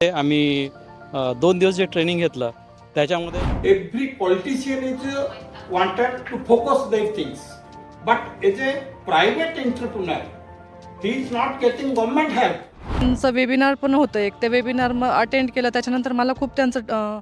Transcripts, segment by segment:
आम्ही 2 दिवस जे ट्रेनिंग घेतलं त्याच्यामध्ये Every politician is wanted to focus their things, but as a private entrepreneur, he is not getting government help. त्यांचं webinar पण होतं एक. ते वेबिनार मग अटेंड केलं. त्याच्यानंतर मला खूप त्यांचं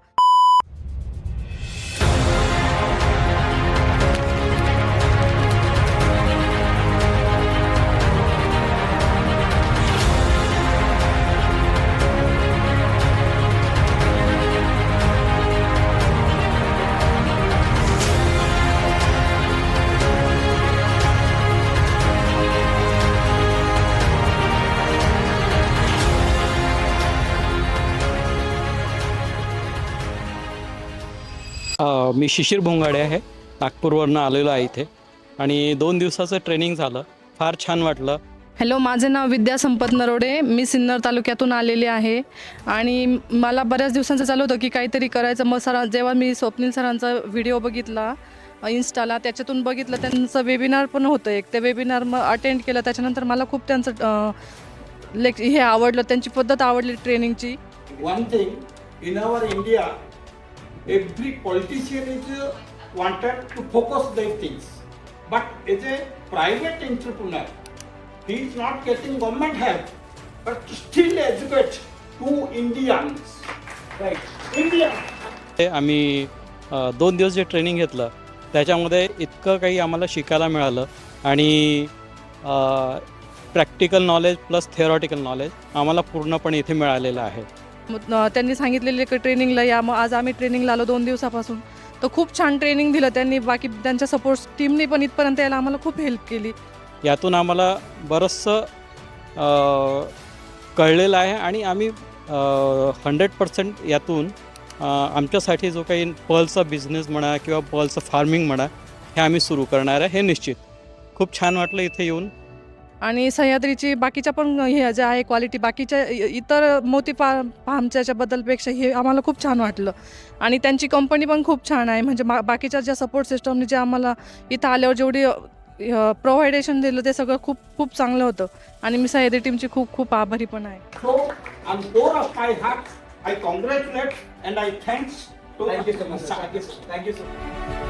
मी शिशिर भोंगाडे आहे, नागपूरवरनं आलेलो आहे इथे आणि 2 दिवसाचं ट्रेनिंग झालं. फार छान वाटलं. हॅलो, माझे नाव विद्या संपत नरोडे. मी सिन्नर तालुक्यातून आलेले आहे आणि मला बऱ्याच दिवसांचं चालू होतं की काहीतरी करायचं. मग जेव्हा मी स्वप्नील सरांचा व्हिडिओ बघितला इन्स्टाला, त्याच्यातून बघितलं त्यांचं वेबिनार पण होतं एक. ते वेबिनार मग अटेंड केलं. त्याच्यानंतर मला खूप त्यांचं हे आवडलं, त्यांची पद्धत आवडली ट्रेनिंगची. One thing, in our India, every politician is wanted to focus their things, but as a private entrepreneur, he is not getting government help, but still educate to Indians. Right, India. आम्ही 2 दिवस जे training घेतलं त्याच्यामध्ये इतकं काही आम्हाला शिकायला मिळालं आणि practical knowledge plus theoretical knowledge आम्हाला पूर्णपणे इथे मिळालेलं आहे. त्यांनी सांगितलेले की ट्रेनिंगला या. मग आज आम्ही ट्रेनिंगला आलो 2 दिवसापासून. तर खूप छान ट्रेनिंग दिलं त्यांनी. बाकी त्यांच्या सपोर्ट टीमने पण इथपर्यंत यायला आम्हाला खूप हेल्प केली. यातून आम्हाला बरंचसं कळलेलं आहे आणि आम्ही 100% यातून आमच्यासाठी जो काही पर्लचा बिझनेस म्हणा किंवा पर्लचं फार्मिंग म्हणा हे आम्ही सुरू करणार आहे हे निश्चित. खूप छान वाटलं इथे येऊन. आणि सह्याद्रीची बाकीच्या पण हे जे आहे क्वालिटी बाकीच्या इतर मोती फार्मच्या याच्याबद्दलपेक्षा हे आम्हाला खूप छान वाटलं. आणि त्यांची कंपनी पण खूप छान आहे. म्हणजे बाकीच्या ज्या सपोर्ट सिस्टमने जे आम्हाला इथं आल्यावर जेवढी प्रोव्हायडेशन दिलं ते सगळं खूप खूप चांगलं होतं. आणि मी सह्याद्री टीमची खूप खूप आभारी पण आहे. So, on core of my heart, I congratulate and I thanks to. Thank you so much. Thank you so much.